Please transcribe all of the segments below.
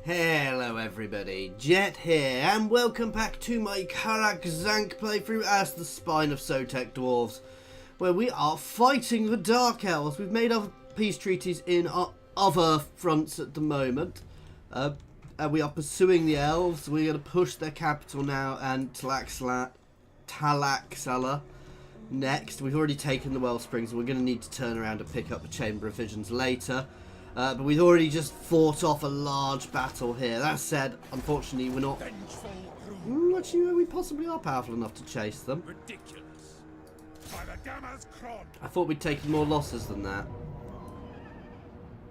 Hello everybody, Jet here, and welcome back to my Karak Zank playthrough as the Spine of Sotek Dwarfs, where we are fighting the Dark Elves. We've made other peace treaties in other fronts at the moment, and we are pursuing the Elves. We're going to push their capital now, and Talaxala next. We've already taken the Wellsprings, and we're going to need to turn around and pick up the Chamber of Visions later. But we've already just fought off a large battle here. That said, unfortunately, we're not... Actually, we possibly are powerful enough to chase them. Ridiculous. By the Gamma's crod. I thought we'd taken more losses than that.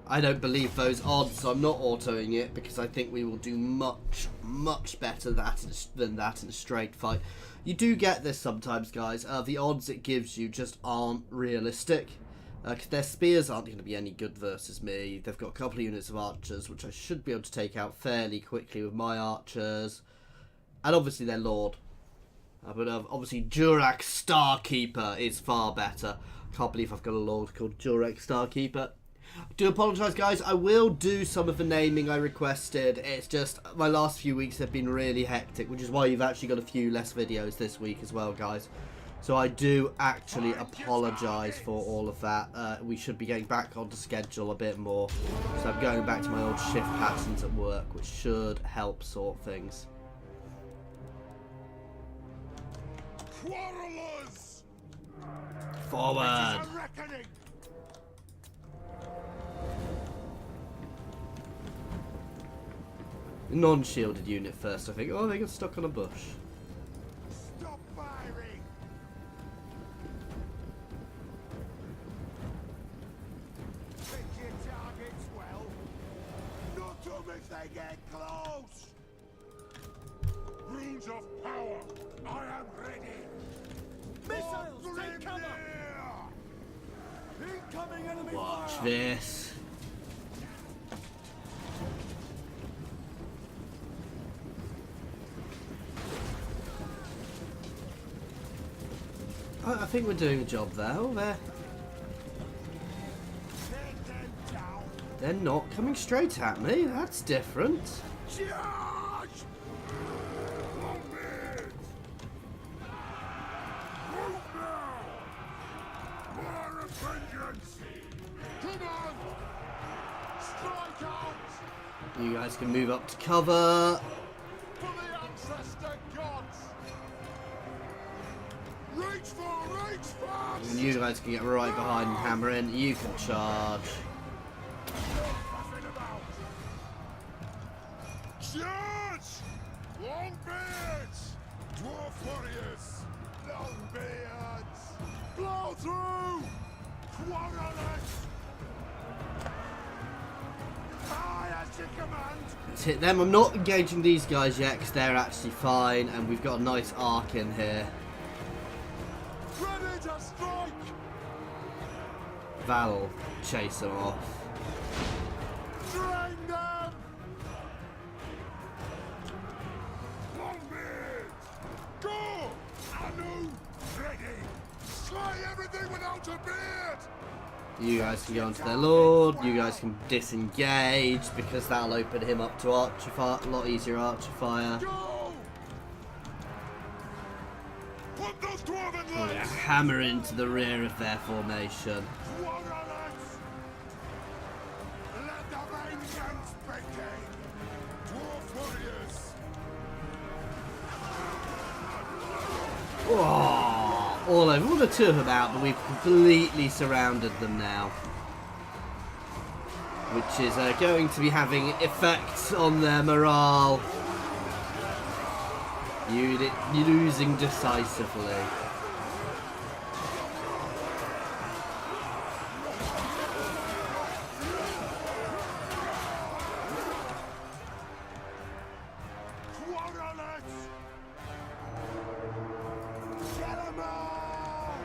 I don't believe those odds, so I'm not autoing it, because I think we will do much, much better than that in a straight fight. You do get this sometimes, guys. The odds it gives you just aren't realistic. Their spears aren't going to be any good versus me. They've got a couple of units of archers, which I should be able to take out fairly quickly with my archers. And obviously their lord. But obviously Jurak Starkeeper is far better. I can't believe I've got a lord called Jurak Starkeeper. I do apologise, guys. I will do some of the naming I requested. It's just my last few weeks have been really hectic, which is why you've actually got a few less videos this week as well, guys. So I do actually apologise for all of that. We should be getting back onto schedule a bit more. So I'm going back to my old shift patterns at work, which should help sort things. Quarrelers! Forward! Non-shielded unit first, I think. Oh, they got stuck on a bush. Stop firing! Pick your targets well. Not them if they get close. Runes of power. I am ready. Missiles, take cover! Incoming enemy Watch fire! this. I think we're doing a job there. Oh, they're not coming straight at me. That's different. Charge! Bombard! Move now! War of vengeance! Come on! Strike out! You guys can move up to cover. For the ancestor gods! Reach fast! And you guys can get right behind and hammer in. You can charge. Nothing about! Charge! Longbeards! Dwarf warriors! Longbeards! Blow through! Quarrelers! Aye, as you command! Let's hit them. I'm not engaging these guys yet because they're actually fine. And we've got a nice arc in here. Ready to strike! That'll chase them off. Drain them! Longbeard! Go! Anu! Ready! Slay everything without a beard! You guys can go onto their lord. You guys can disengage because that'll open him up to archer fire. A lot easier archer fire. Go! Put those dwarven We're gonna legs! hammer into the rear of their formation. Quarrelers! Let the vengeance begin! Dwarf warriors! Oh, all over. Well, the two of them out, but we've completely surrounded them now. Which is going to be having effects on their morale. Unit losing decisively. Quarrelers! Get 'em all!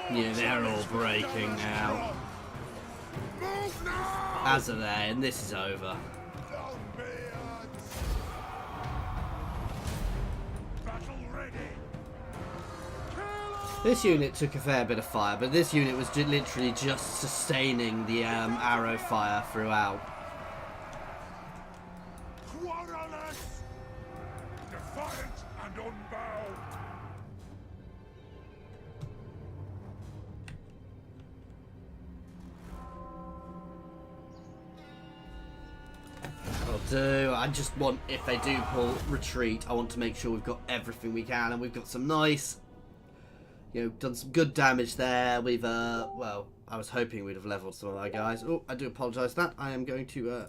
Yeah, they're all breaking now. Move now! As are they, and this is over. Longbeards! Battle ready! This unit took a fair bit of fire, but this unit was literally just sustaining the arrow fire throughout. I'll do. I just want, if they do pull retreat, I want to make sure we've got everything we can, and we've got some nice, you know, done some good damage there. We've, well, I was hoping we'd have leveled some of our guys. Oh, I do apologise for that. I am going to,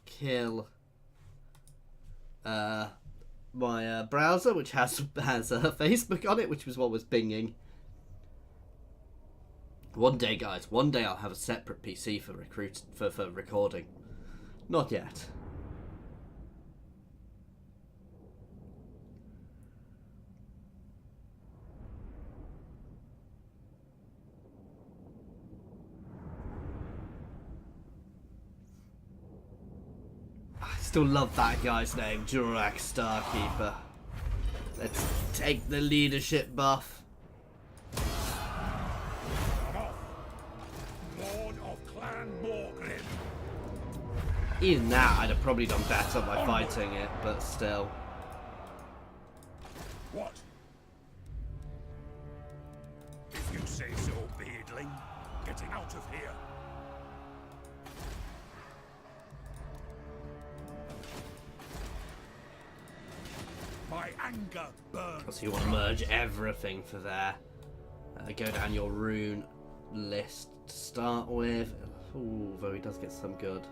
kill, my, browser, which has Facebook on it, which was what was pinging. One day, guys, one day I'll have a separate PC for for recording. Not yet. I still love that guy's name, Karak Starkeeper. Let's take the leadership buff. Even that, I'd have probably done better by fighting it, but still. What? If you say so, beardling. Getting out of here. My anger burns. So you want to merge everything for there. Go down your rune list to start with. Ooh, though he does get some good.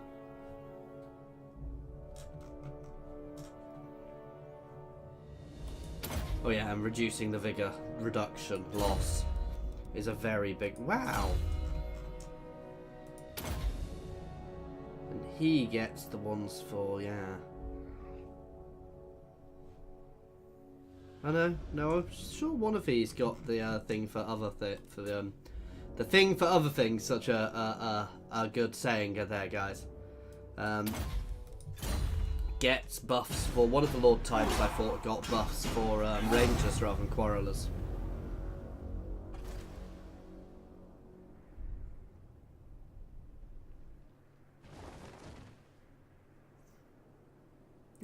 Oh yeah, and reducing the vigor reduction loss is a very big... Wow! And he gets the ones for, yeah. I know, no, I'm sure one of these got the thing for other the thing for other things. Such a good saying there, guys. Gets buffs for one of the Lord types. I thought got buffs for Rangers rather than Quarrelers.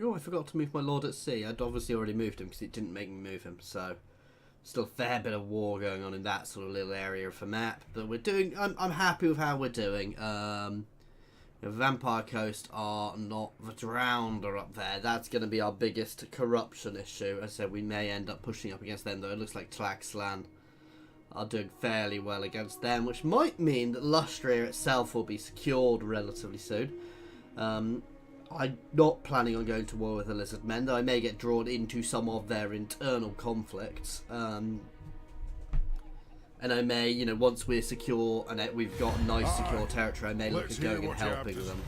Oh, I forgot to move my Lord at Sea. I'd obviously already moved him because it didn't make me move him. So, still a fair bit of war going on in that sort of little area of the map. But we're doing. I'm happy with how we're doing. The Vampire Coast are not the Drowned are up there. That's going to be our biggest corruption issue. As I said, we may end up pushing up against them, though. It looks like Tlaxlan are doing fairly well against them, which might mean that Lustria itself will be secured relatively soon. I'm not planning on going to war with the Lizard Men, though I may get drawn into some of their internal conflicts. And I may, you know, once we're secure and we've got a nice secure territory, I may look at going and helping them.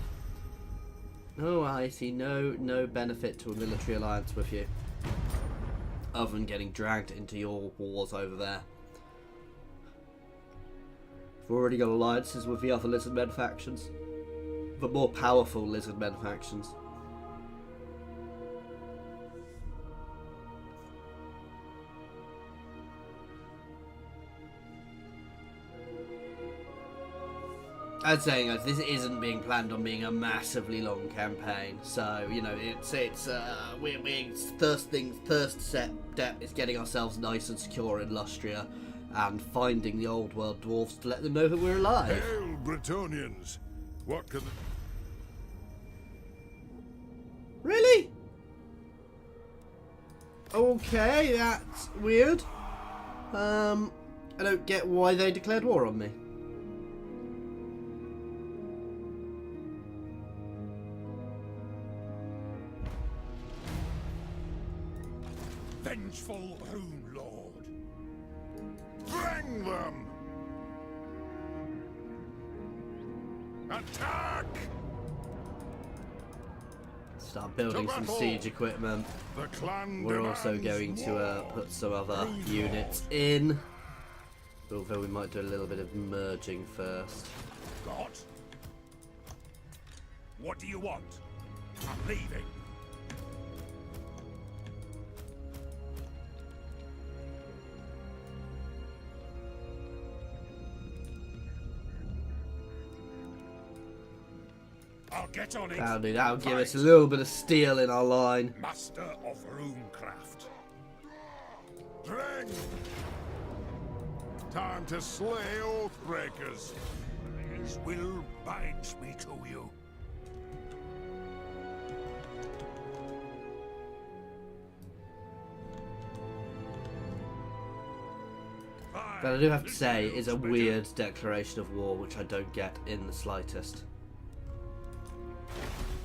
Oh, I see no benefit to a military alliance with you, other than getting dragged into your wars over there. We've already got alliances with the other Lizard Men factions, the more powerful Lizard Men factions. I'd say, guys, this isn't being planned on being a massively long campaign, so you know we're first step is getting ourselves nice and secure in Lustria, and finding the old world dwarfs to let them know that we're alive. Hail, Bretonnians! What can... Really? Okay, that's weird. I don't get why they declared war on me. Vengeful Rune Lord. Bring them! Attack! Start building some siege equipment. We're also going to put some other units in. Although we might do a little bit of merging first. Got? What do you want? I'm leaving. I'll get on it. That'll give us a little bit of steel in our line. Master of Runecraft. Drink! Time to slay Oathbreakers. His will binds me to you. That I do have to say is a weird declaration of war, which I don't get in the slightest.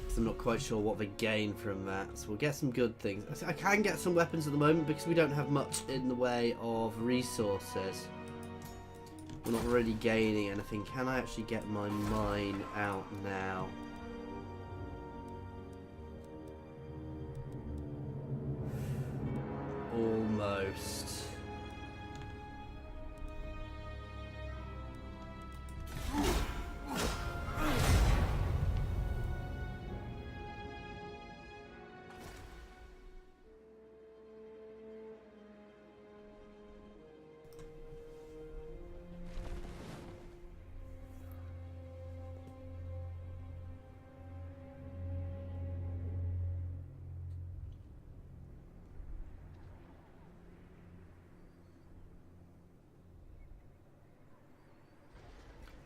So I'm not quite sure what they gain from that. So we'll get some good things. I can get some weapons at the moment because we don't have much in the way of resources. We're not really gaining anything. Can I actually get my mine out now? Almost.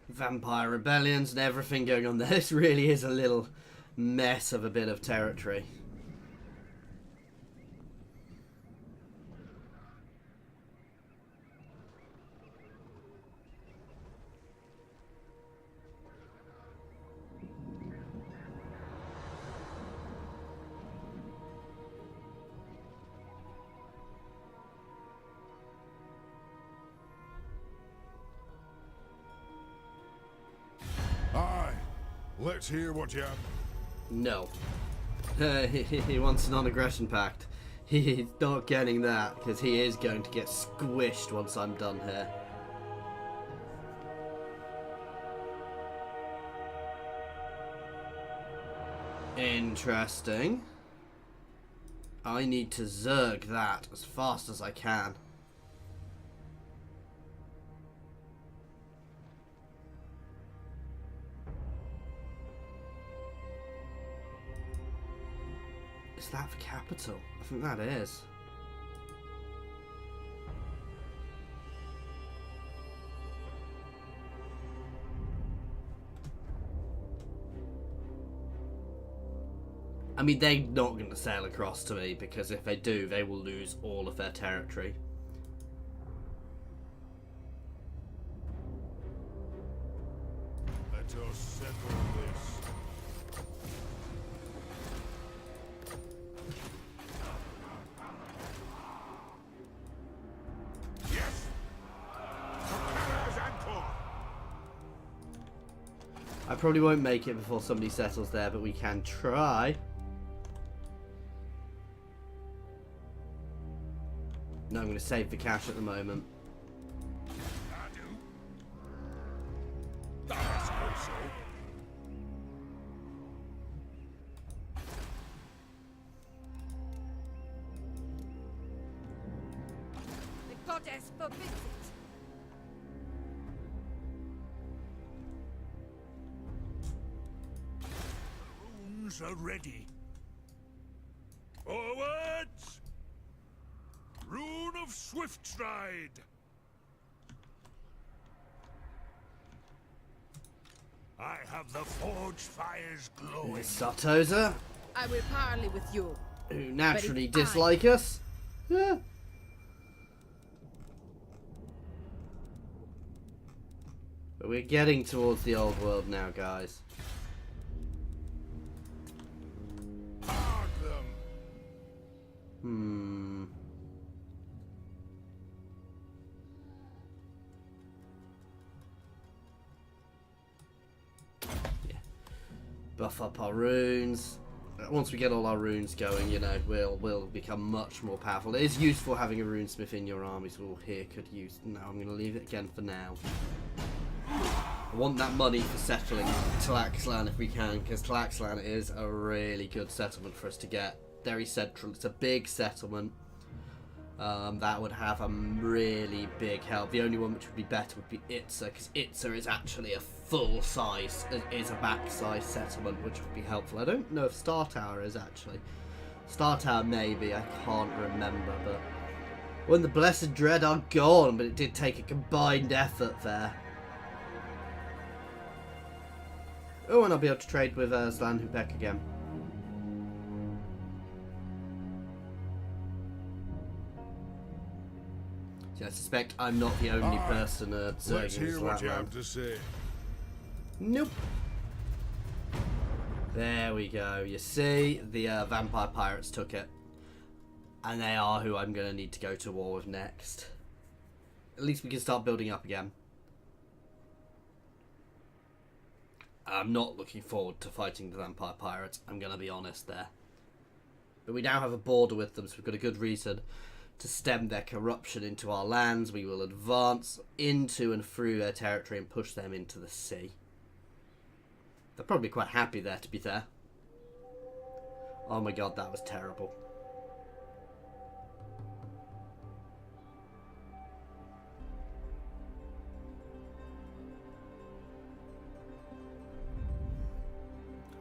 Vampire rebellions and everything going on there. This really is a little mess of a bit of territory. Aye. Let's hear what you have. No. He wants a non-aggression pact. He's not getting that because he is going to get squished once I'm done here. Interesting. I need to zerg that as fast as I can. Is that the capital? I think that is. I mean, they're not going to sail across to me because if they do, they will lose all of their territory. Let us settle this. Yes. Karak Zank. I probably won't make it before somebody settles there, but we can try. No, I'm going to save the cash at the moment. I do. That's also. The goddess forbids it. Runes are ready. Forwards! Rune of swift stride. I have the forge fires glowing. Satoza, I will parley with you. who naturally But if dislike us. Yeah. But we're getting towards the old world now, guys. Mark them. Hmm. Yeah. Buff up our runes. Once we get all our runes going, you know, we'll become much more powerful. It is useful having a runesmith in your army, so we'll here could use. No, I'm going to leave it again for now. I want that money for settling Talaxlan if we can, because Talaxlan is a really good settlement for us to get. Very central. It's a big settlement. That would have a really big help. The only one which would be better would be Itza, because Itza is actually a full size, is a back size settlement, which would be helpful. I don't know if Star Tower is actually. Star Tower maybe, I can't remember, but when the Blessed Dread are gone, but it did take a combined effort there. Oh, and I'll be able to trade with Zlan Hupek again. See, I suspect I'm not the only person Let's serving as hear what you that have to say. Nope. There we go. You see, the vampire pirates took it. And they are who I'm going to need to go to war with next. At least we can start building up again. I'm not looking forward to fighting the vampire pirates, I'm going to be honest there. But we now have a border with them, so we've got a good reason to stem their corruption into our lands. We will advance into and through their territory and push them into the sea. They're probably quite happy there, to be fair. Oh my god, that was terrible.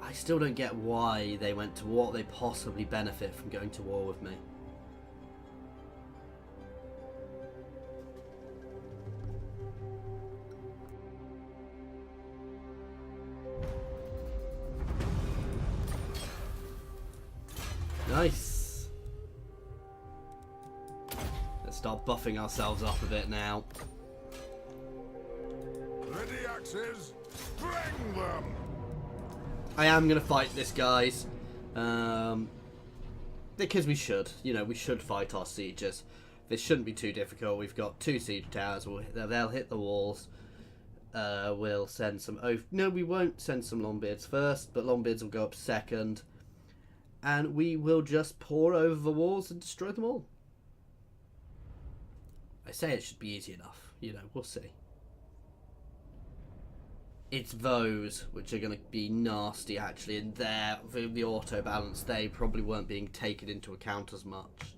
I still don't get why they went to war. They possibly benefit from going to war with me. Nice. Let's start buffing ourselves up a bit now. Ready axes, bring them! I am going to fight this, guys. Because we should. You know, we should fight our sieges. This shouldn't be too difficult. We've got 2 siege towers. They'll hit the walls. We'll send some oath. No, we won't send some Longbeards first, but Longbeards will go up second. And we will just pour over the walls and destroy them all. I say it should be easy enough. You know, we'll see. It's those which are going to be nasty, actually, and the auto balance, they probably weren't being taken into account as much.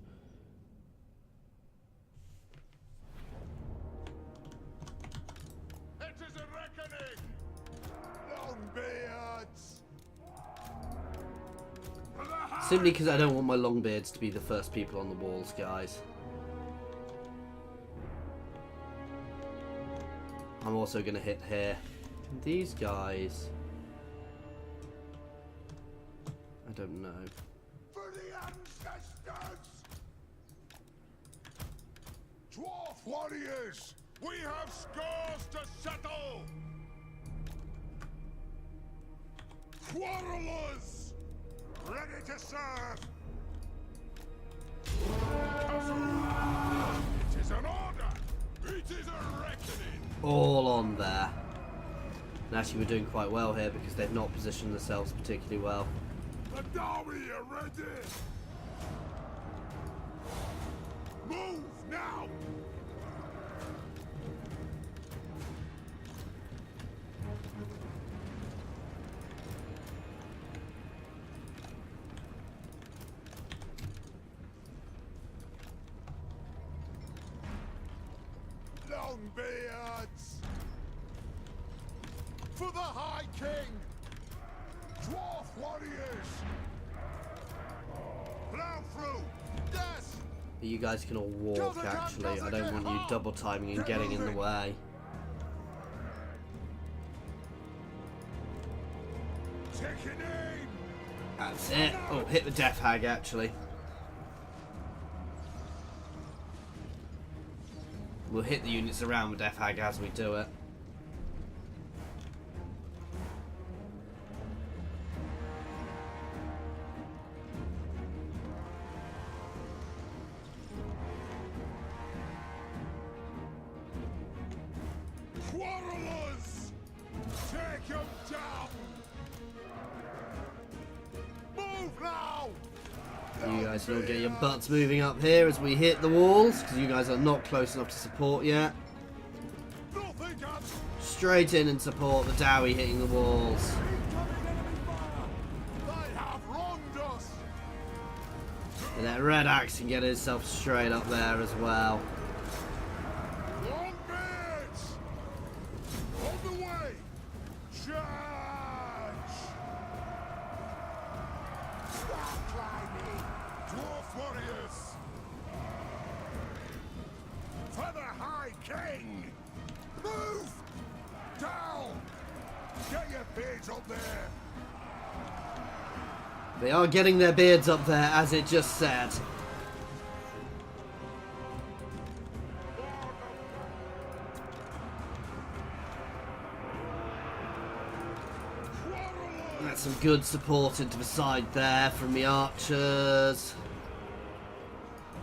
It is a reckoning! Longbeards! Simply because I don't want my Longbeards to be the first people on the walls, guys. I'm also going to hit here. These guys, I don't know. For the ancestors! Dwarf warriors, we have scores to settle! Quarrelers, ready to serve! It is an order! It is a reckoning! All on there. And actually we're doing quite well here because they've not positioned themselves particularly well. The Derby are ready! Move now! Longbeards! For the High King! Dwarf warriors! Plow through! Yes! You guys can all walk, actually. I don't want you double timing and getting in the way. Taking aim! That's it. Oh, hit the Death Hag, actually. We'll hit the units around the Death Hag as we do it. Quarrelers! Take him down! Move now! You guys can all get your butts moving up here as we hit the walls, because you guys are not close enough to support yet. Nothing can Straight in and support the Dowie hitting the walls. They have wronged us! And that Red Axe can get himself straight up there as well. Longbeards! On the way! Charge! Stop climbing! Dwarf warriors! For the High King! Move! Down! Get your beards up there! They are getting their beards up there, as it just said. good support into the side there from the archers.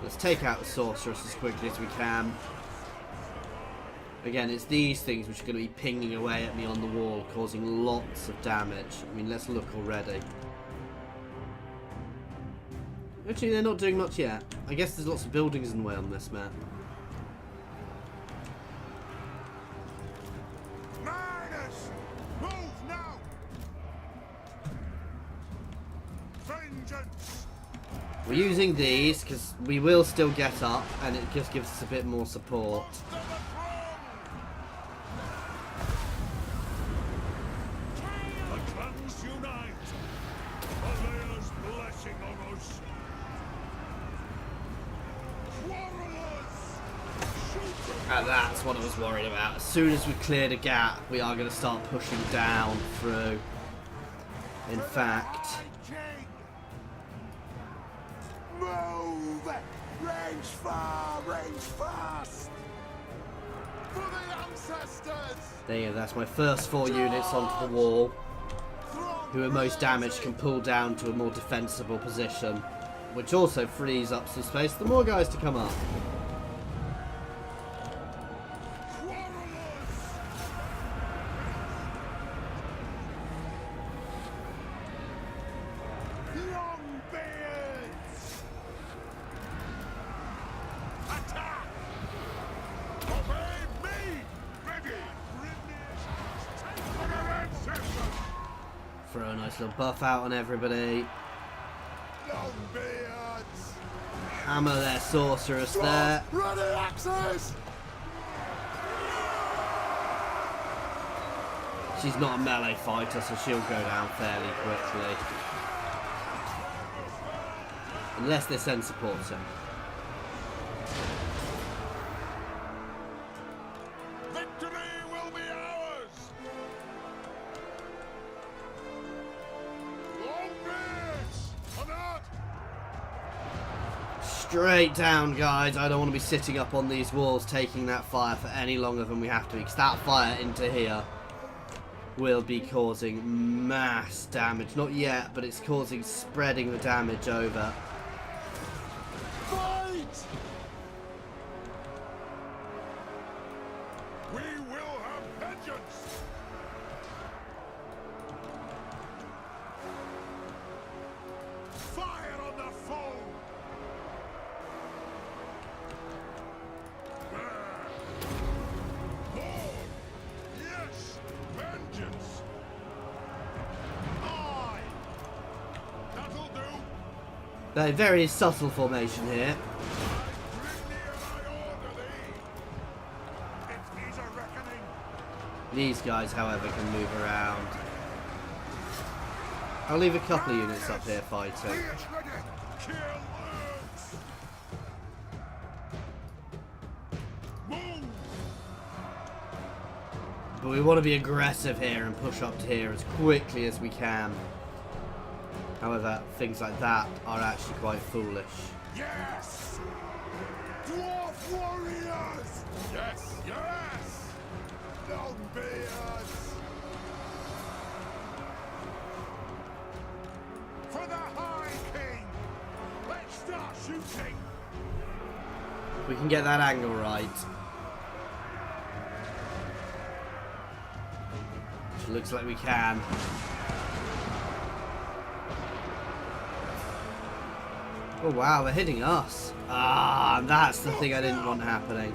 Let's take out the sorceress as quickly as we can. Again, it's these things which are going to be pinging away at me on the wall, causing lots of damage. I mean, let's look already. Actually, they're not doing much yet. I guess there's lots of buildings in the way on this map. Miners! Move now! Vengeance! We're using these because we will still get up, and it just gives us a bit more support. The clans unite! Alea's blessing on us! Quarrelers! Shoot them! And that's what I was worried about. As soon as we cleared a gap, we are going to start pushing down through. In fact, move! Range far, range fast! For the ancestors! there you go, that's my first 4 units onto the wall. Who are most damaged can pull down to a more defensible position, which also frees up some space for more guys to come up. Longbeards! Attack! Obey me! Ready! Take for the ancestors! Throw a nice little buff out on everybody. Longbeards! Hammer their sorceress there. Ready axes! She's not a melee fighter, so she'll go down fairly quickly. Unless they send support in. Victory will be ours! Longbeards! Alert! Straight down, guys. I don't want to be sitting up on these walls taking that fire for any longer than we have to, because that fire into here will be causing mass damage. Not yet, but it's causing, spreading the damage over. Fight! We will have vengeance! Fire on the foe! Lord! Yes! Vengeance! Aye! That'll do! They're very subtle formation here. These guys, however, can move around. I'll leave a couple of units up here fighting. But we want to be aggressive here and push up to here as quickly as we can. However, things like that are actually quite foolish. Yes! Dwarf warriors! Yes! Yes! Longbeards! For the High King! Let's start shooting! We can get that angle right. Which looks like we can. Oh wow, they're hitting us. Ah, that's the thing I didn't want happening.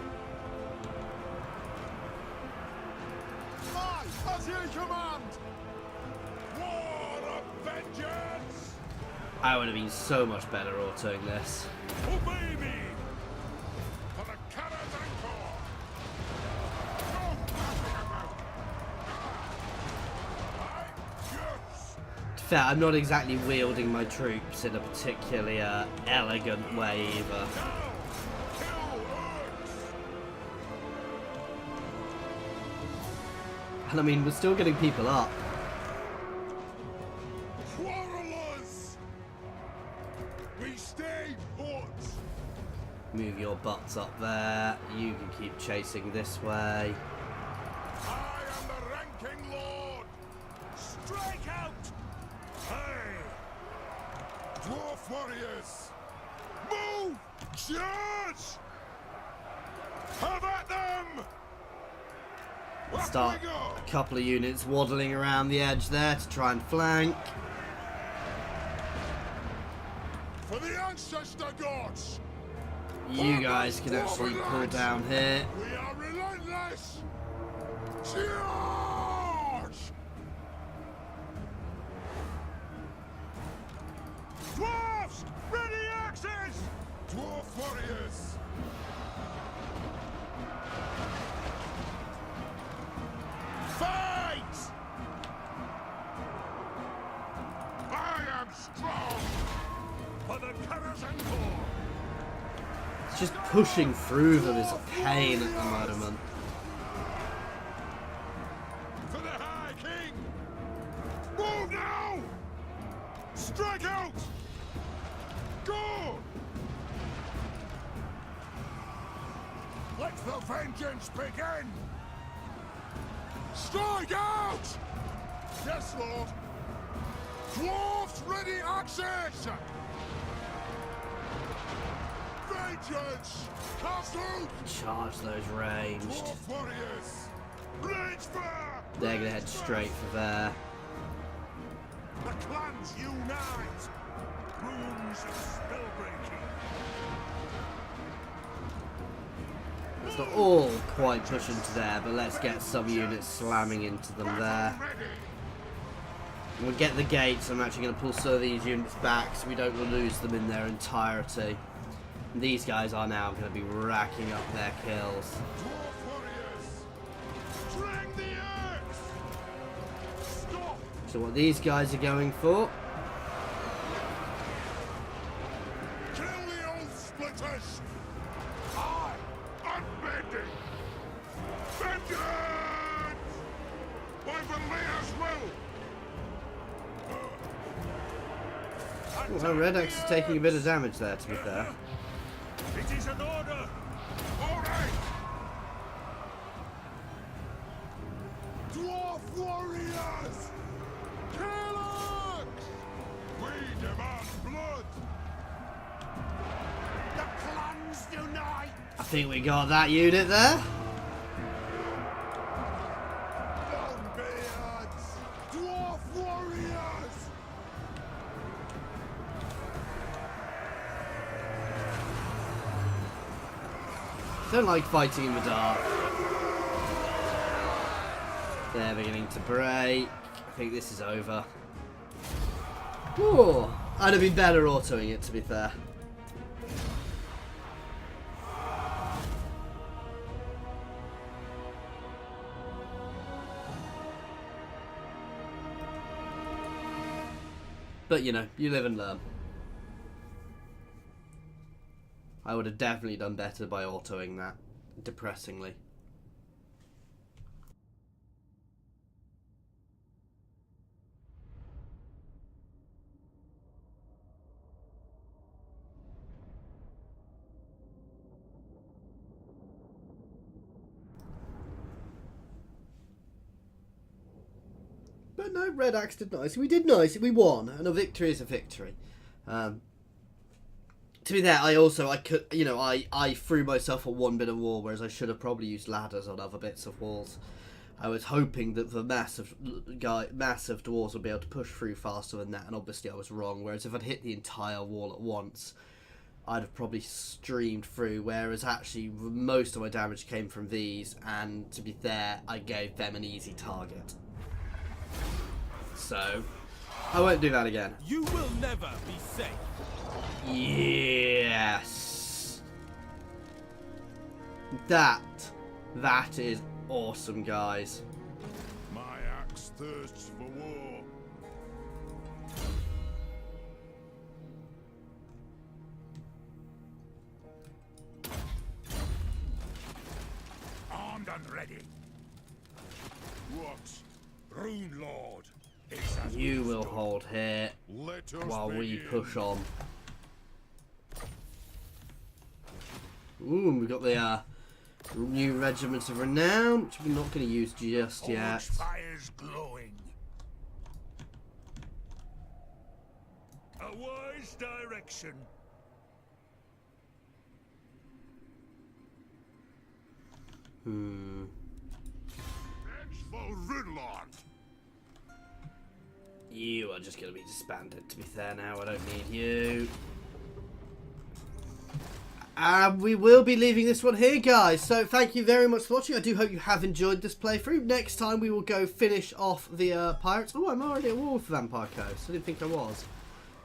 Aye, as you command! War of vengeance! I would have been so much better autoing this. Obey me! For the Karak Zank! To be fair, I'm not exactly wielding my troops in a particularly elegant way either. And I mean, we're still getting people up. Quarrelers! We stay put! Move your butts up there. You can keep chasing this way. I am the ranking lord! Strike out! Dwarf warriors! Move! Charge! Have at them! Up Start we go! a couple of units waddling around the edge there to try and flank. For the ancestor gods! You guys can actually pull down here. We are relentless! Charge! Dwarfs! Ready axes! Dwarf warriors! Fight! I am strong! For the Karak Zank! It's just pushing through them is a pain at the moment. For the High King! Move now! Strike out! Go! Let the vengeance begin! Strike out! Yes, Lord! Dwarfs ready access! Vengeance! Cast out! Charge those ranged. Dwarf warriors! Rage fire! They're gonna head straight for there. The clans unite! Runes of spellbreaking! It's not all quite pushing to there, but let's get some units slamming into them there. And we'll get the gates. I'm actually going to pull some of these units back so we don't lose them in their entirety. And these guys are now going to be racking up their kills. Dwarf warriors! Drag the axe! Stop! So what these guys are going for? Kill the oath splitters! I am bending! Vengeance! By Valeria's will! Well, Red Axe is taking a bit of damage there, to be fair. It is an order! Alright! Dwarf warriors! Karak! We demand blood! The clans unite! I think we got that unit there. Longbeards! Dwarf warriors! Don't like fighting in the dark. They're beginning to break. I think this is over. Ooh, I'd have been better autoing it, to be fair. But you know, you live and learn. I would have definitely done better by autoing that, depressingly. But no, Red Axe did nice. We did nice. We won, and a victory is a victory. To be there, I threw myself on one bit of wall, whereas I should have probably used ladders on other bits of walls. I was hoping that the massive dwarves would be able to push through faster than that, and obviously I was wrong. Whereas if I'd hit the entire wall at once, I'd have probably streamed through. Whereas actually most of my damage came from these, and to be fair, I gave them an easy target. So I won't do that again. You will never be safe. Yes. That is awesome, guys. My axe thirsts for war. Armed and ready. What? Rune Lord. Is as You we will stood. hold here Let us while we begin. push on. Ooh, we got the new Regiment of Renown, which we're not going to use just yet. Orange fires glowing. A wise direction. Thanks for Ridlot. You are just going to be disbanded, to be fair now. I don't need you. We will be leaving this one here, guys. So thank you very much for watching. I do hope you have enjoyed this playthrough. Next time we will go finish off the pirates. Oh, I'm already at war with Vampire Coast. I didn't think I was.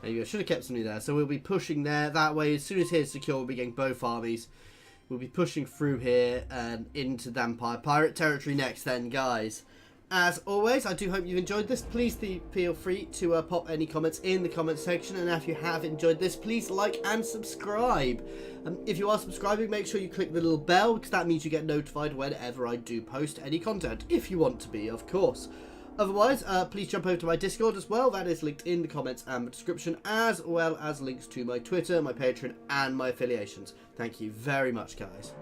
There you go. Should have kept somebody there. So we'll be pushing there. That way, as soon as here's secure, we'll be getting both armies. We'll be pushing through here and into Vampire Pirate territory next then, guys. As always, I do hope you've enjoyed this. Please feel free to pop any comments in the comment section. And if you have enjoyed this, please like and subscribe. If you are subscribing, make sure you click the little bell, because that means you get notified whenever I do post any content. If you want to be, of course. Otherwise, please jump over to my Discord as well. That is linked in the comments and the description, as well as links to my Twitter, my Patreon, and my affiliations. Thank you very much, guys.